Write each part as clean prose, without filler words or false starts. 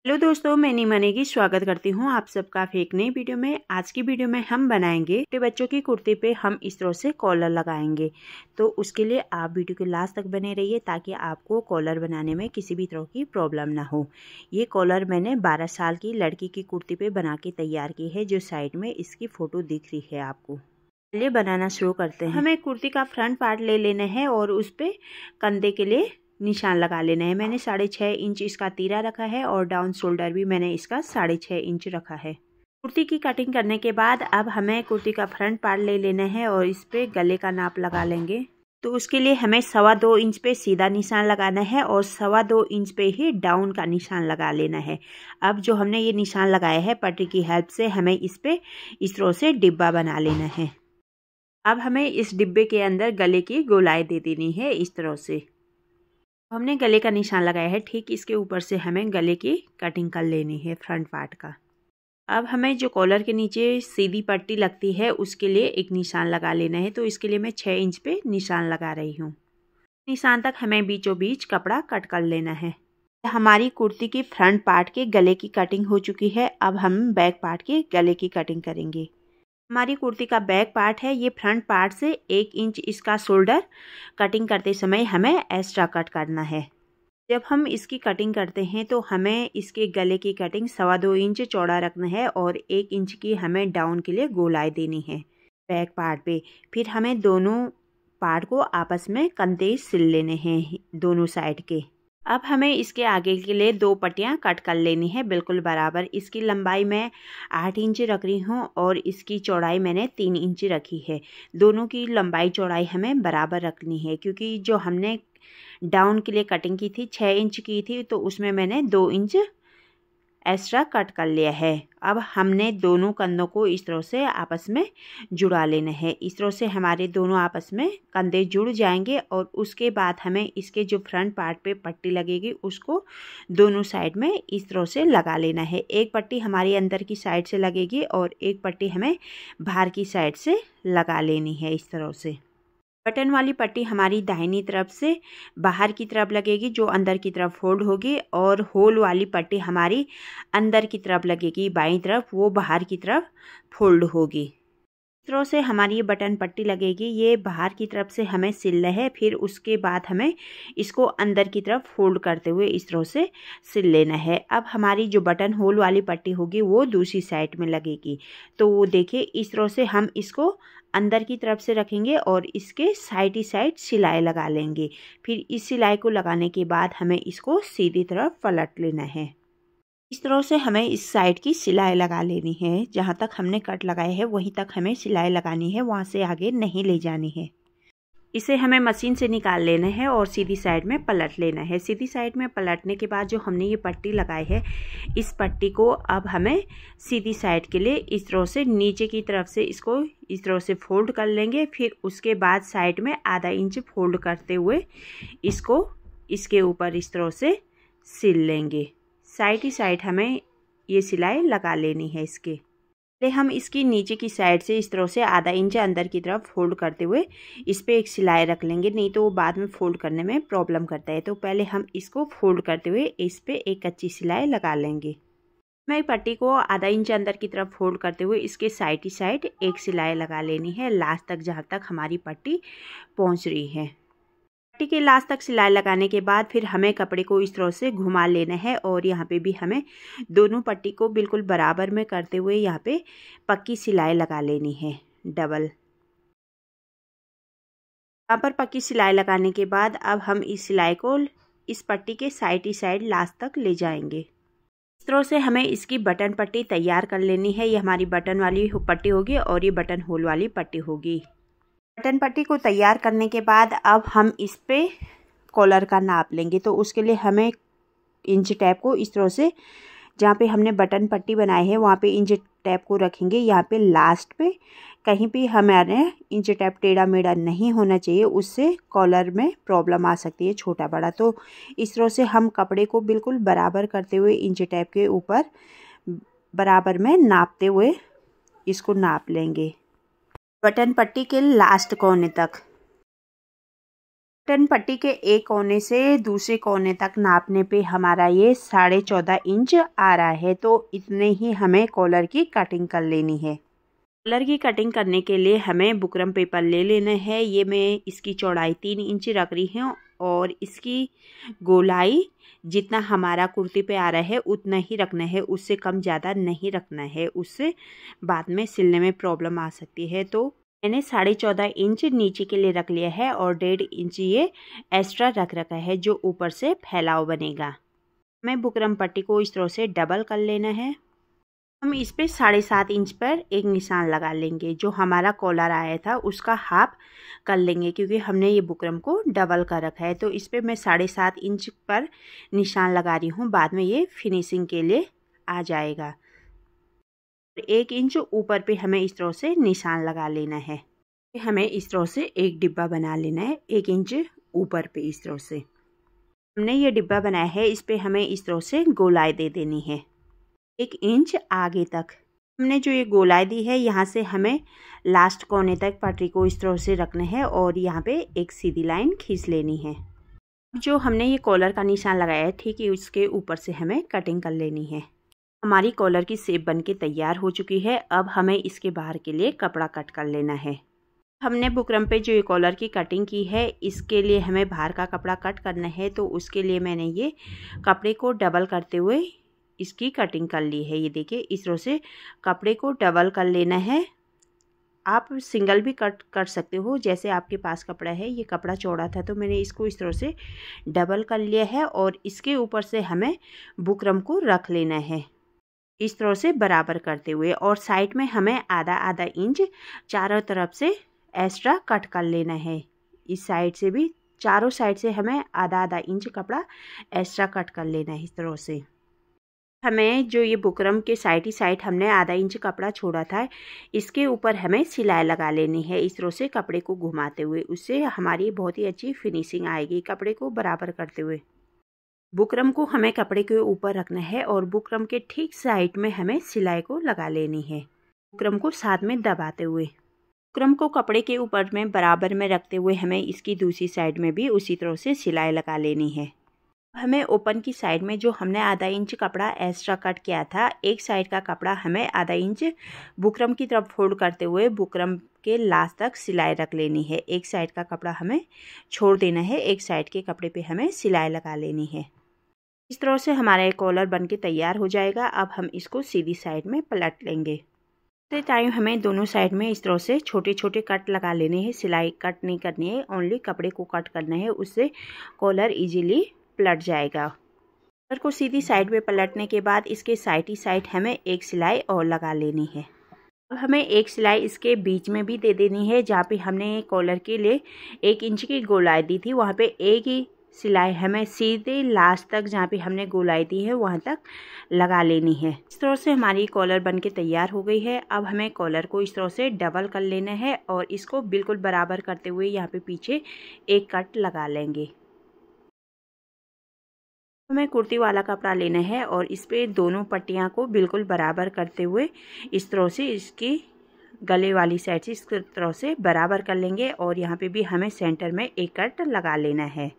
Hello दोस्तों, मैं नीमा नेगी स्वागत करती हूँ आप सबका एक नई वीडियो में। आज की वीडियो में हम बनाएंगे छोटे बच्चों की कुर्ती पे हम इस तरह से कॉलर लगाएंगे। तो उसके लिए आप वीडियो के लास्ट तक बने रहिए ताकि आपको कॉलर बनाने में किसी भी तरह की प्रॉब्लम ना हो। ये कॉलर मैंने 12 साल की लड़की की कुर्ती पे बना के तैयार की है, जो साइड में इसकी फ़ोटो दिख रही है आपको। चलिए बनाना शुरू करते हैं। हमें कुर्ती का फ्रंट पार्ट ले लेना है और उस पर कंधे के लिए निशान लगा लेना है। मैंने 6.5 इंच इसका तीरा रखा है और डाउन शोल्डर भी मैंने इसका 6.5 इंच रखा है। कुर्ती की कटिंग करने के बाद अब हमें कुर्ती का फ्रंट पार्ट ले लेना है और इस पे गले का नाप लगा लेंगे। तो उसके लिए हमें 2.25 इंच पे सीधा निशान लगाना है और 2.25 इंच पे ही डाउन का निशान लगा लेना है। अब जो हमने ये निशान लगाया है पट्टी की हेल्प से हमें इस पे इस तरह से डिब्बा बना लेना है। अब हमें इस डिब्बे के अंदर गले की गोलाई दे देनी है। इस तरह से हमने गले का निशान लगाया है, ठीक इसके ऊपर से हमें गले की कटिंग कर लेनी है फ्रंट पार्ट का। अब हमें जो कॉलर के नीचे सीधी पट्टी लगती है उसके लिए एक निशान लगा लेना है। तो इसके लिए मैं 6 इंच पे निशान लगा रही हूँ। निशान तक हमें बीचों बीच कपड़ा कट कर लेना है। हमारी कुर्ती की फ्रंट पार्ट के गले की कटिंग हो चुकी है। अब हम बैक पार्ट के गले की कटिंग करेंगे। हमारी कुर्ती का बैक पार्ट है, ये फ्रंट पार्ट से 1 इंच इसका शोल्डर कटिंग करते समय हमें एक्स्ट्रा कट करना है। जब हम इसकी कटिंग करते हैं तो हमें इसके गले की कटिंग 2.25 इंच चौड़ा रखना है और 1 इंच की हमें डाउन के लिए गोलाई देनी है बैक पार्ट पे। फिर हमें दोनों पार्ट को आपस में कंधे सिल लेने हैं दोनों साइड के। अब हमें इसके आगे के लिए 2 पट्टियाँ कट कर लेनी है बिल्कुल बराबर। इसकी लंबाई मैं 8 इंच रख रही हूँ और इसकी चौड़ाई मैंने 3 इंच रखी है। दोनों की लंबाई चौड़ाई हमें बराबर रखनी है क्योंकि जो हमने डाउन के लिए कटिंग की थी 6 इंच की थी, तो उसमें मैंने 2 इंच एक्स्ट्रा कट कर लिया है। अब हमने दोनों कंधों को इस तरह से आपस में जुड़ा लेना है। इस तरह से हमारे दोनों आपस में कंधे जुड़ जाएंगे और उसके बाद हमें इसके जो फ्रंट पार्ट पे पट्टी लगेगी उसको दोनों साइड में इस तरह से लगा लेना है। एक पट्टी हमारी अंदर की साइड से लगेगी और एक पट्टी हमें बाहर की साइड से लगा लेनी है। इस तरह से बटन वाली पट्टी हमारी दाहिनी तरफ से बाहर की तरफ लगेगी, जो अंदर की तरफ फोल्ड होगी, और होल वाली पट्टी हमारी अंदर की तरफ लगेगी बाईं तरफ, वो बाहर की तरफ फोल्ड होगी। इस तरह से हमारी ये बटन पट्टी लगेगी, ये बाहर की तरफ से हमें सिलना है। फिर उसके बाद हमें इसको अंदर की तरफ फोल्ड करते हुए इस तरह से सिल लेना है। अब हमारी जो बटन होल वाली पट्टी होगी वो दूसरी साइड में लगेगी। तो वो देखिए इस तरह से हम इसको अंदर की तरफ से रखेंगे और इसके साइड ही साइड सिलाई लगा लेंगे। फिर इस सिलाई को लगाने के बाद हमें इसको सीधी तरफ पलट लेना है। इस तरह से हमें इस साइड की सिलाई लगा लेनी है। जहाँ तक हमने कट लगाए है वहीं तक हमें सिलाई लगानी है, वहाँ से आगे नहीं ले जानी है। इसे हमें मशीन से निकाल लेना है और सीधी साइड में पलट लेना है। सीधी साइड में पलटने के बाद जो हमने ये पट्टी लगाई है, इस पट्टी को अब हमें सीधी साइड के लिए इस तरह से नीचे की तरफ से इसको इस तरह से फोल्ड कर लेंगे। फिर उसके बाद साइड में आधा इंच फोल्ड करते हुए इसको इसके ऊपर इस तरह से सिल लेंगे। साइड ही साइड हमें ये सिलाई लगा लेनी है। इसके पहले हम इसकी नीचे की साइड से इस तरह से आधा इंच अंदर की तरफ फोल्ड करते हुए इस पे एक सिलाई रख लेंगे, नहीं तो वो बाद में फोल्ड करने में प्रॉब्लम करता है। तो पहले हम इसको फोल्ड करते हुए इस पे एक कच्ची सिलाई लगा लेंगे। मैं पट्टी को आधा इंच अंदर की तरफ फोल्ड करते हुए इसके साइड ही साइड एक सिलाई लगा लेनी है, लास्ट तक जहाँ तक हमारी पट्टी पहुँच रही है। पट्टी के लास्ट तक सिलाई लगाने के बाद फिर हमें कपड़े को इस तरह से घुमा लेना है और यहाँ पे भी हमें दोनों पट्टी को बिल्कुल बराबर में करते हुए यहाँ पे पक्की सिलाई लगा लेनी है डबल। यहाँ पर पक्की सिलाई लगाने के बाद अब हम इस सिलाई को इस पट्टी के साइड ही साइड लास्ट तक ले जाएंगे। इस तरह से हमें इसकी बटन पट्टी तैयार कर लेनी है। ये हमारी बटन वाली पट्टी होगी और ये बटन होल वाली पट्टी होगी। बटन पट्टी को तैयार करने के बाद अब हम इस पे कॉलर का नाप लेंगे। तो उसके लिए हमें इंच टैप को इस तरह से जहाँ पे हमने बटन पट्टी बनाई है वहाँ पे इंच टैप को रखेंगे। यहाँ पे लास्ट पे कहीं भी हमारे इंच टैप टेढ़ा मेढ़ा नहीं होना चाहिए, उससे कॉलर में प्रॉब्लम आ सकती है छोटा बड़ा। तो इस तरह से हम कपड़े को बिल्कुल बराबर करते हुए इंच टैप के ऊपर बराबर में नापते हुए इसको नाप लेंगे बटन पट्टी के लास्ट कोने तक। बटन पट्टी के एक कोने से दूसरे कोने तक नापने पे हमारा ये 14.5 इंच आ रहा है। तो इतने ही हमें कॉलर की कटिंग कर लेनी है। कॉलर की कटिंग करने के लिए हमें बुकरम पेपर ले लेना है। ये मैं इसकी चौड़ाई 3 इंच रख रही हूँ और इसकी गोलाई जितना हमारा कुर्ती पे आ रहा है उतना ही रखना है, उससे कम ज़्यादा नहीं रखना है, उससे बाद में सिलने में प्रॉब्लम आ सकती है। तो मैंने 14.5 इंच नीचे के लिए रख लिया है और 1.5 इंच ये एक्स्ट्रा रख रखा है जो ऊपर से फैलाव बनेगा। मैं बुकरम पट्टी को इस तरह से डबल कर लेना है। हम इस पे 7.5 इंच पर एक निशान लगा लेंगे। जो हमारा कॉलर आया था उसका हाफ कर लेंगे क्योंकि हमने ये बुकरम को डबल कर रखा है। तो इस पे मैं 7.5 इंच पर निशान लगा रही हूँ, बाद में ये फिनिशिंग के लिए आ जाएगा। 1 इंच ऊपर पे हमें इस तरह से निशान लगा लेना है। हमें इस तरह से एक डिब्बा बना लेना है 1 इंच ऊपर पे। इस तरह से हमने ये डिब्बा बनाया है, इस पे हमें इस तरह से गोलाई दे देनी है 1 इंच आगे तक। हमने जो ये गोलाई दी है यहाँ से हमें लास्ट कोने तक पटरी को इस तरह से रखना है और यहाँ पे एक सीधी लाइन खींच लेनी है। जो हमने ये कॉलर का निशान लगाया है ठीक है उसके ऊपर से हमें कटिंग कर लेनी है। हमारी कॉलर की शेप बनके तैयार हो चुकी है। अब हमें इसके बाहर के लिए कपड़ा कट कर लेना है। हमने बुकरम पे जो ये कॉलर की कटिंग की है इसके लिए हमें बाहर का कपड़ा कट करना है। तो उसके लिए मैंने ये कपड़े को डबल करते हुए इसकी कटिंग कर ली है। ये देखिए इस तरह से कपड़े को डबल कर लेना है। आप सिंगल भी कट कर सकते हो, जैसे आपके पास कपड़ा है। ये कपड़ा चौड़ा था तो मैंने इसको इस तरह से डबल कर लिया है और इसके ऊपर से हमें बुकरम को रख लेना है इस तरह से बराबर करते हुए। और साइड में हमें आधा इंच चारों तरफ से एक्स्ट्रा कट कर लेना है। इस साइड से भी चारों साइड से हमें आधा इंच कपड़ा एक्स्ट्रा कट कर लेना है। इस तरह से हमें जो ये बुकरम के साइड ही साइड हमने आधा इंच कपड़ा छोड़ा था इसके ऊपर हमें सिलाई लगा लेनी है इस तरह से कपड़े को घुमाते हुए। उससे हमारी बहुत ही अच्छी फिनिशिंग आएगी कपड़े को बराबर करते हुए। बुकरम को हमें कपड़े के ऊपर रखना है और बुकरम के ठीक साइड में हमें सिलाई को लगा लेनी है, बुकरम को साथ में दबाते हुए। बुकरम को कपड़े के ऊपर में बराबर में रखते हुए हमें इसकी दूसरी साइड में भी उसी तरह से सिलाई लगा लेनी है। हमें ओपन की साइड में जो हमने आधा इंच कपड़ा एक्स्ट्रा कट किया था एक साइड का कपड़ा हमें आधा इंच बुकरम की तरफ फोल्ड करते हुए बुकरम के लास्ट तक सिलाई रख लेनी है। एक साइड का कपड़ा हमें छोड़ देना है, एक साइड के कपड़े पे हमें सिलाई लगा लेनी है। इस तरह से हमारा एक कॉलर बनके तैयार हो जाएगा। अब हम इसको सीधी साइड में पलट लेंगे। टाइम हमें दोनों साइड में इस तरह से छोटे छोटे कट लगा लेने हैं। सिलाई कट नहीं करनी है, ओनली कपड़े को कट करना है, उससे कॉलर इजीली पलट जाएगा। कॉलर को सीधी साइड में पलटने के बाद इसके साइड ही साइड हमें एक सिलाई और लगा लेनी है। अब हमें एक सिलाई इसके बीच में भी दे देनी है। जहाँ पे हमने कॉलर के लिए 1 इंच की गोलाई दी थी वहाँ पे एक ही सिलाई हमें सीधे लास्ट तक जहाँ पे हमने गोलाई दी है वहाँ तक लगा लेनी है। इस तरह से हमारी कॉलर बनके तैयार हो गई है। अब हमें कॉलर को इस तरह से डबल कर लेना है और इसको बिल्कुल बराबर करते हुए यहाँ पे पीछे एक कट लगा लेंगे। हमें कुर्ती वाला कपड़ा लेना है और इस पे दोनों पट्टियाँ को बिल्कुल बराबर करते हुए इस तरह से इसकी गले वाली साइड से इस तरह से बराबर कर लेंगे और यहाँ पे भी हमें सेंटर में एक कट लगा लेना है।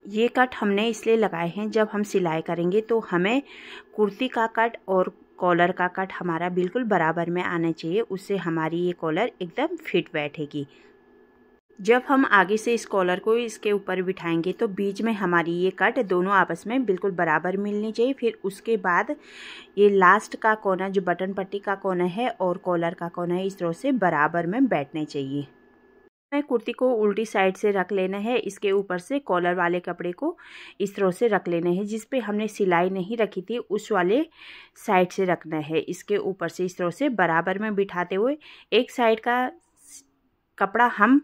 ये कट हमने इसलिए लगाए हैं जब हम सिलाई करेंगे तो हमें कुर्ती का कट और कॉलर का कट हमारा बिल्कुल बराबर में आना चाहिए, उससे हमारी ये कॉलर एकदम फिट बैठेगी। जब हम आगे से इस कॉलर को इसके ऊपर बिठाएंगे तो बीच में हमारी ये कट दोनों आपस में बिल्कुल बराबर मिलनी चाहिए। फिर उसके बाद ये लास्ट का कोना जो बटन पट्टी का कोना है और कॉलर का कोना है इस तरह से बराबर में बैठने चाहिए। हमें कुर्ती को उल्टी साइड से रख लेना है। इसके ऊपर से कॉलर वाले कपड़े को इस तरह से रख लेना है। जिस पे हमने सिलाई नहीं रखी थी उस वाले साइड से रखना है। इसके ऊपर से इस तरह से बराबर में बिठाते हुए एक साइड का कपड़ा हम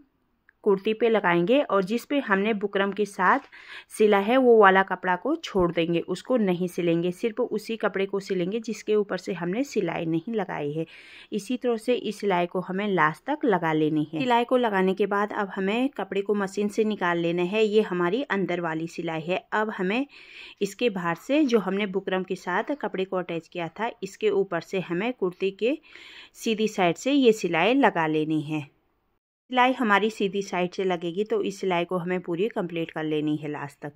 कुर्ती पे लगाएंगे और जिस पे हमने बुकरम के साथ सिला है वो वाला कपड़ा को छोड़ देंगे, उसको नहीं सिलेंगे, सिर्फ उसी कपड़े को सिलेंगे जिसके ऊपर से हमने सिलाई नहीं लगाई है। इसी तरह से इस सिलाई को हमें लास्ट तक लगा लेनी है। सिलाई को लगाने के बाद अब हमें कपड़े को मशीन से निकाल लेना है। ये हमारी अंदर वाली सिलाई है। अब हमें इसके बाहर से जो हमने बुकरम के साथ कपड़े को अटैच किया था इसके ऊपर से हमें कुर्ती के सीधी साइड से ये सिलाई लगा लेनी है। सिलाई हमारी सीधी साइड से लगेगी, तो इस सिलाई को हमें पूरी कंप्लीट कर लेनी है लास्ट तक।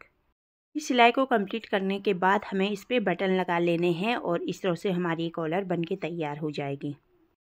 इस सिलाई को कंप्लीट करने के बाद हमें इस पर बटन लगा लेने हैं और इस तरह से हमारी कॉलर बनके तैयार हो जाएगी।